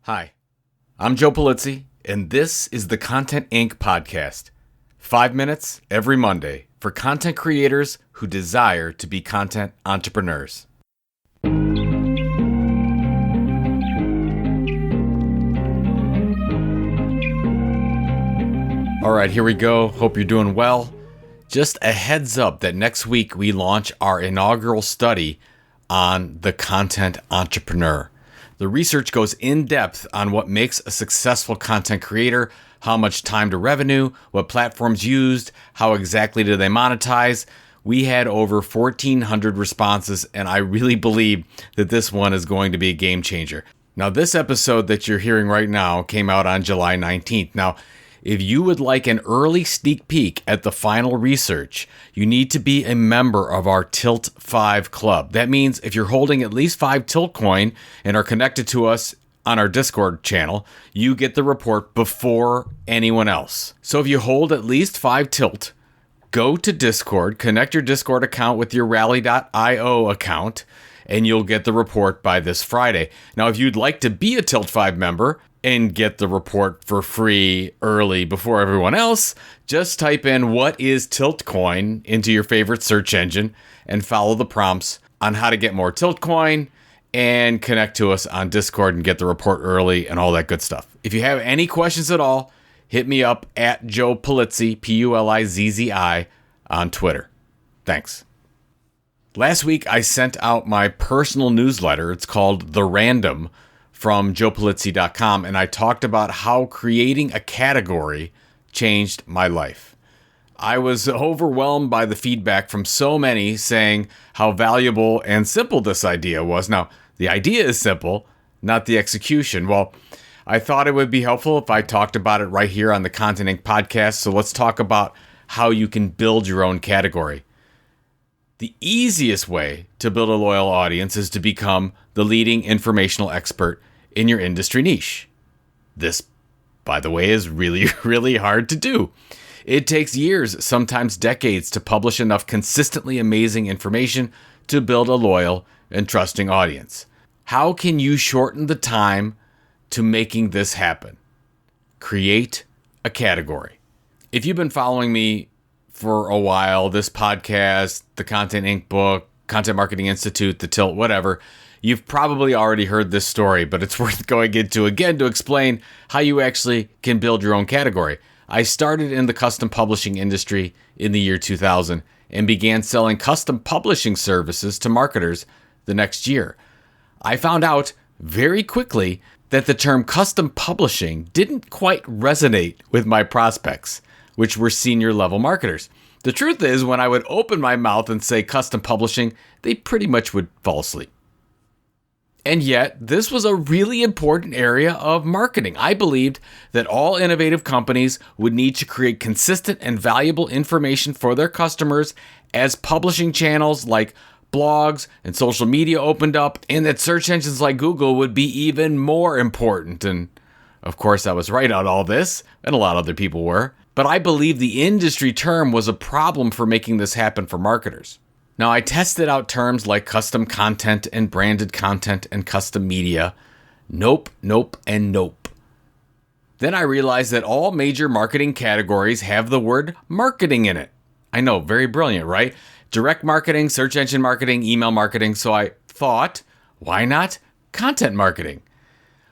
Hi, I'm Joe Polizzi, and this is the Content Inc. podcast. 5 minutes every Monday for content creators who desire to be content entrepreneurs. All right, here we go. Hope you're doing well. Just a heads up that next week we launch our inaugural study on the content entrepreneur. The research goes in depth on what makes a successful content creator, how much time to revenue, what platforms used, how exactly do they monetize. We had over 1,400 responses, and I really believe that this one is going to be a game changer. Now, this episode that you're hearing right now came out on July 19th. Now, if you would like an early sneak peek at the final research, you need to be a member of our Tilt 5 Club. That means if you're holding at least 5 Tilt coin and are connected to us on our Discord channel, you get the report before anyone else. So if you hold at least 5 Tilt, go to Discord, connect your Discord account with your Rally.io account, and you'll get the report by this Friday. Now, if you'd like to be a Tilt 5 member and get the report for free early before everyone else, just type in "what is Tiltcoin" into your favorite search engine and follow the prompts on how to get more Tiltcoin and connect to us on Discord and get the report early and all that good stuff. If you have any questions at all, hit me up at Joe Polizzi, Pulizzi, on Twitter. Thanks. Last week, I sent out my personal newsletter. It's called The Random, from joepolizzi.com, and I talked about how creating a category changed my life. I was overwhelmed by the feedback from so many saying how valuable and simple this idea was. Now, the idea is simple, not the execution. Well, I thought it would be helpful if I talked about it right here on the Content Inc. podcast, so let's talk about how you can build your own category. The easiest way to build a loyal audience is to become the leading informational expert in your industry niche. This, by the way, is really, really hard to do. It takes years, sometimes decades, to publish enough consistently amazing information to build a loyal and trusting audience. How can you shorten the time to making this happen? Create a category. If you've been following me for a while, this podcast, the Content Inc. book, Content Marketing Institute, the Tilt, whatever, you've probably already heard this story, but it's worth going into again to explain how you actually can build your own category. I started in the custom publishing industry in the year 2000 and began selling custom publishing services to marketers the next year. I found out very quickly that the term custom publishing didn't quite resonate with my prospects, which were senior level marketers. The truth is, when I would open my mouth and say custom publishing, they pretty much would fall asleep. And yet, this was a really important area of marketing. I believed that all innovative companies would need to create consistent and valuable information for their customers as publishing channels like blogs and social media opened up, and that search engines like Google would be even more important. And of course, I was right on all this, and a lot of other people were. But I believe the industry term was a problem for making this happen for marketers. Now, I tested out terms like custom content and branded content and custom media. Nope, nope, and nope. Then I realized that all major marketing categories have the word marketing in it. I know, very brilliant, right? Direct marketing, search engine marketing, email marketing. So I thought, why not content marketing?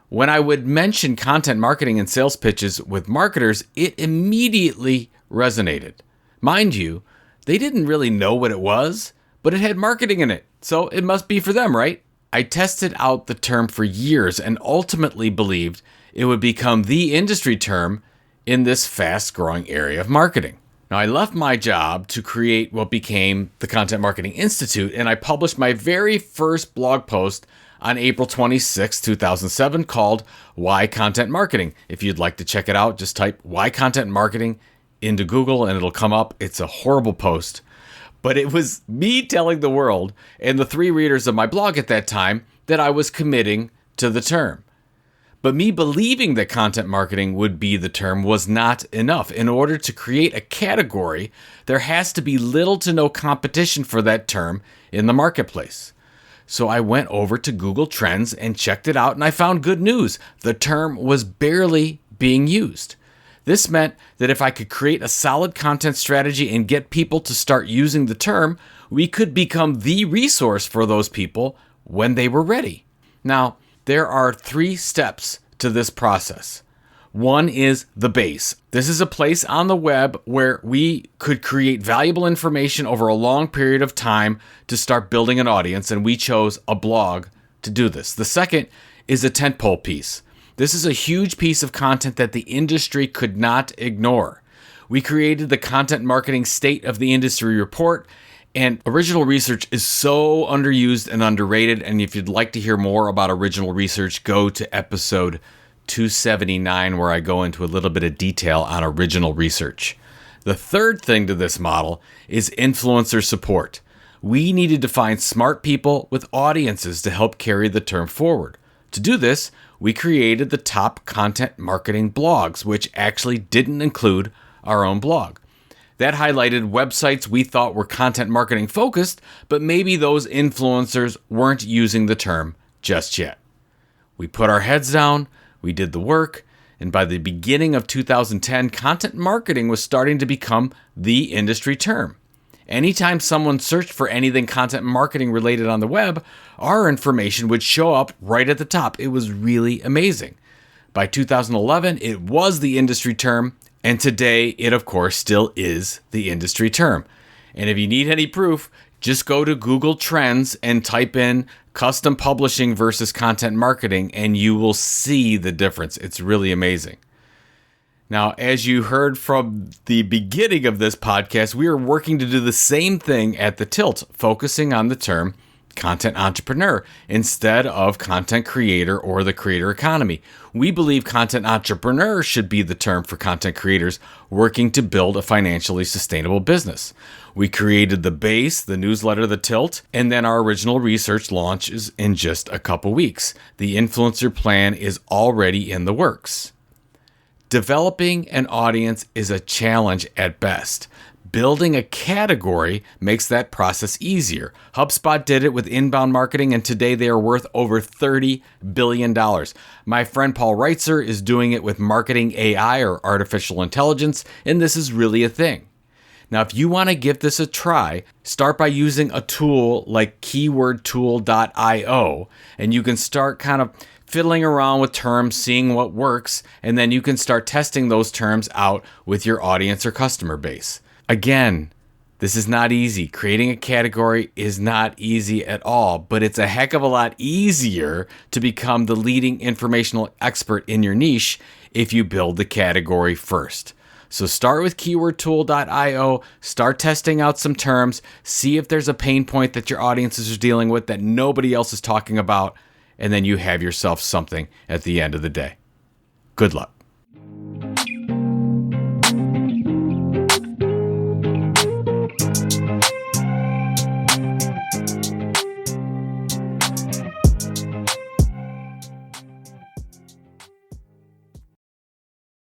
When I would mention content marketing in sales pitches with marketers, it immediately resonated. Mind you, they didn't really know what it was, but it had marketing in it, so it must be for them, right? I tested out the term for years and ultimately believed it would become the industry term in this fast-growing area of marketing. Now, I left my job to create what became the Content Marketing Institute, and I published my very first blog post on April 26, 2007, called Why Content Marketing. If you'd like to check it out, just type Why Content Marketing into Google and it'll come up. It's a horrible post, but it was me telling the world and the 3 readers of my blog at that time that I was committing to the term. But me believing that content marketing would be the term was not enough. In order to create a category, there has to be little to no competition for that term in the marketplace. So I went over to Google Trends and checked it out, and I found good news. The term was barely being used. This meant that if I could create a solid content strategy and get people to start using the term, we could become the resource for those people when they were ready. Now, there are 3 steps to this process. One is the base. This is a place on the web where we could create valuable information over a long period of time to start building an audience, and we chose a blog to do this. The second is a tentpole piece. This is a huge piece of content that the industry could not ignore. We created the Content Marketing State of the Industry Report, and original research is so underused and underrated, and if you'd like to hear more about original research, go to episode 279, where I go into a little bit of detail on original research. The third thing to this model is influencer support. We needed to find smart people with audiences to help carry the term forward. To do this, we created the top content marketing blogs, which actually didn't include our own blog. That highlighted websites we thought were content marketing focused, but maybe those influencers weren't using the term just yet. We put our heads down, we did the work, and by the beginning of 2010, content marketing was starting to become the industry term. Anytime someone searched for anything content marketing related on the web, our information would show up right at the top. It was really amazing. By 2011, it was the industry term, and today it, of course, still is the industry term. And if you need any proof, just go to Google Trends and type in custom publishing versus content marketing, and you will see the difference. It's really amazing. Now, as you heard from the beginning of this podcast, we are working to do the same thing at The Tilt, focusing on the term content entrepreneur instead of content creator or the creator economy. We believe content entrepreneur should be the term for content creators working to build a financially sustainable business. We created the base, the newsletter, The Tilt, and then our original research launches in just a couple weeks. The influencer plan is already in the works. Developing an audience is a challenge at best. Building a category makes that process easier. HubSpot did it with inbound marketing, and today they are worth over $30 billion. My friend Paul Reitzer is doing it with marketing AI or artificial intelligence, and this is really a thing. Now, if you want to give this a try, start by using a tool like keywordtool.io, and you can start kind of fiddling around with terms, seeing what works, and then you can start testing those terms out with your audience or customer base. Again, this is not easy. Creating a category is not easy at all, but it's a heck of a lot easier to become the leading informational expert in your niche if you build the category first. So start with keywordtool.io, start testing out some terms, see if there's a pain point that your audiences are dealing with that nobody else is talking about, and then you have yourself something at the end of the day. Good luck.